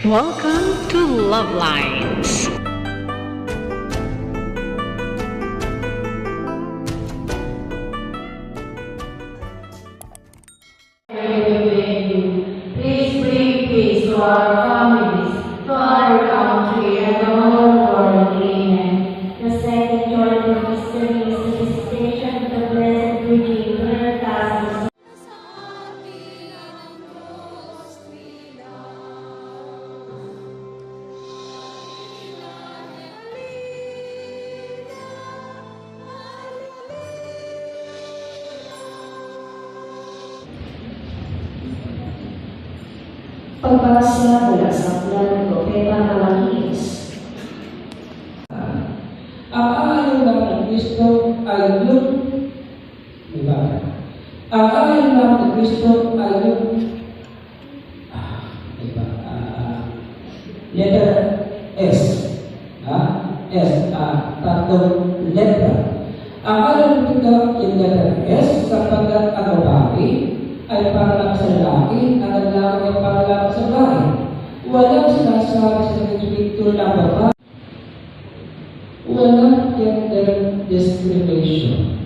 Welcome to Love Lines. Please bring peace to our families, to our country, and the whole world. Amen. The second joyful mystery is the visitation of the Blessed Virgin to her castles. Pagbasa mula sa aklat ng Propeta Malakias. Ang ayon lang ng Kristo ay yung diba? Ang ayon lang ng Kristo ay yung diba? Letter S. S. Tatlong letra. Ang ayon dito yung letter S sapagkat ang babae ay para lang sa lalaki, ang lalaki ay para lang sa babae. Walang sinasabi sa Espiritu ng babae. Walang gender discrimination.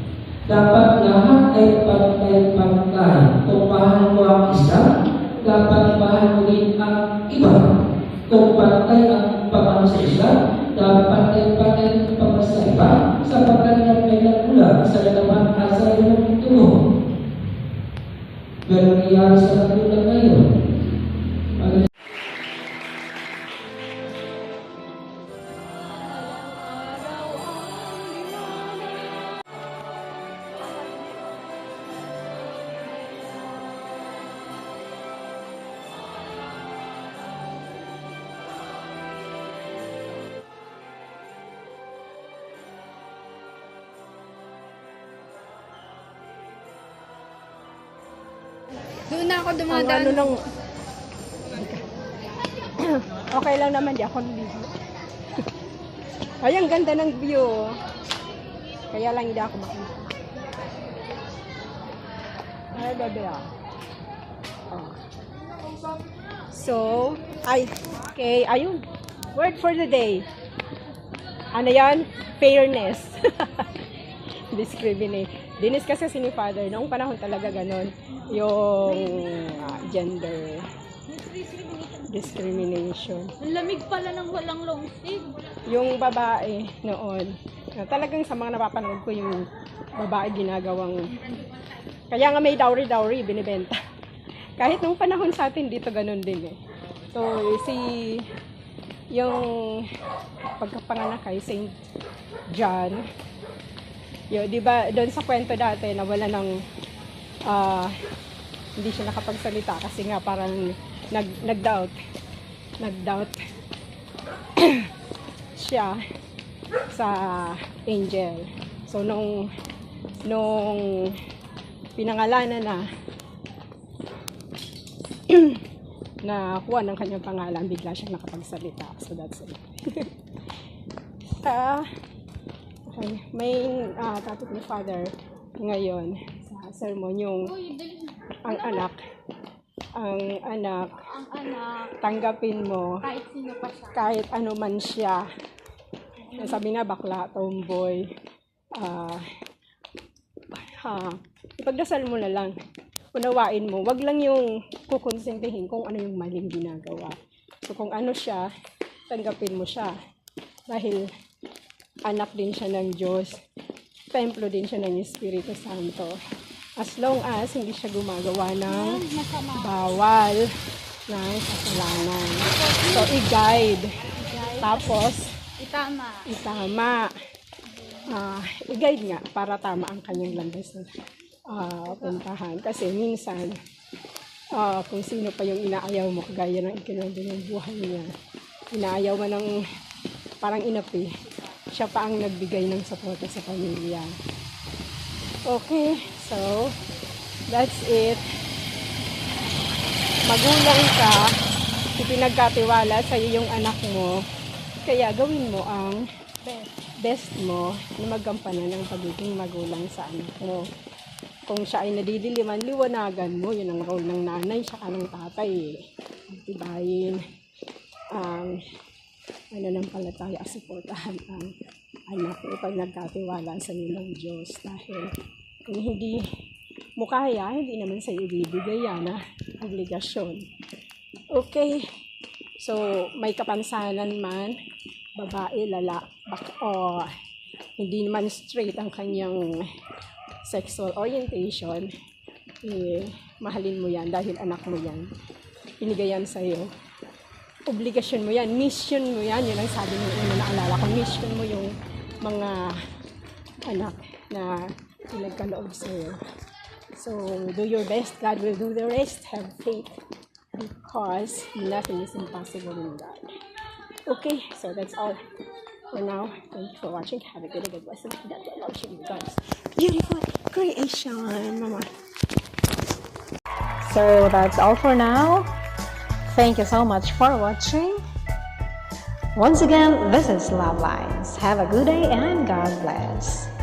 Dapat lahat ay pantay-pantay. Kung mahal mo ang isa, dapat mahal mo rin ang iba. Kung pantay ang pamahal sa isa, dapat ay pantay ang pamahal sa iba, sapagkat yan ay nagmula sa laman at sa iyong tulong. Pero nangyayari sa katulad ngayon. Doon na ako Ang dumadaan. ano lang, okay lang naman, di ako nabibig. Ay, ang ganda ng view. Kaya lang hindi ako makita. Ay, bebe ah. Oh. So, okay, ayun. Word for the day. Ano yan? Fairness. Discriminate. Dinis kasi si ni Father, noong panahon talaga ganon, yung gender discrimination. Ang lamig pala ng walang long sleeve. Yung babae noon, talagang sa mga napapanood ko yung babae ginagawang, kaya nga may dowry, binibenta. Kahit nung panahon sa atin dito ganon din eh. So, yung pagkapanganak kay Saint John, di ba doon sa kwento dati na wala ng hindi siya nakapagsalita kasi nga parang nag-doubt siya sa angel. So nung pinangalanan na na kuha ng kanyang pangalan, bigla siyang nakapagsalita. So that's it. Okay. Main topic ni Father ngayon sa sermon yung ang anak tanggapin mo Kahit sino pa siya. kahit ano man siya. Sabi nga bakla, tomboy, ipagdasal mo na lang, unawain mo, wag lang yung kukonsintihin kung ano yung maling ginagawa. So kung ano siya, tanggapin mo siya dahil anak din siya ng Diyos, templo din siya ng Espiritu Santo. As long as hindi siya gumagawa ng bawal ng kasalanan. So, i-guide. Tapos, itama. I-guide nga para tama ang kanyang landas na puntahan. Kasi minsan, kung sino pa yung inaayaw mo, kagaya ng ikinando ng buhay niya, inaayaw mo ng parang inapi, siya pa ang nagbigay ng suporta sa pamilya. Okay, so that's it. Magulang ka, ipinagkatiwala sa iyo yung anak mo, kaya gawin mo ang best mo na maggampanan ng pagiging magulang sa anak mo. Kung siya ay nadidiliman, liwanagan mo. Yun ang role ng nanay, siya ng tatay. Tibayin. pananampalataya at suportahan ang anak mo pag nagkatiwala sa inyo ng Diyos. Dahil kung hindi mo kaya, hindi naman sa ibibigay yan na obligasyon. Okay, so may kapansanan man, babae, o hindi naman straight ang kanyang sexual orientation, mahalin mo yan dahil anak mo yan. Binigay yan sa'yo. Obligasyon mo yan, mission mo yan. Yun ang sabi ng una, naalala ko, mission mo yung mga anak na pinagkaloob sa'yo. So, do your best. God will do the rest. Have faith because nothing is impossible in God. Okay, so that's all for now. Thank you for watching. Have a good day. God bless you. God loves you. God's beautiful creation, Mama. So that's all for now. Thank you so much for watching. Once again, this is Love Lines. Have a good day and God bless.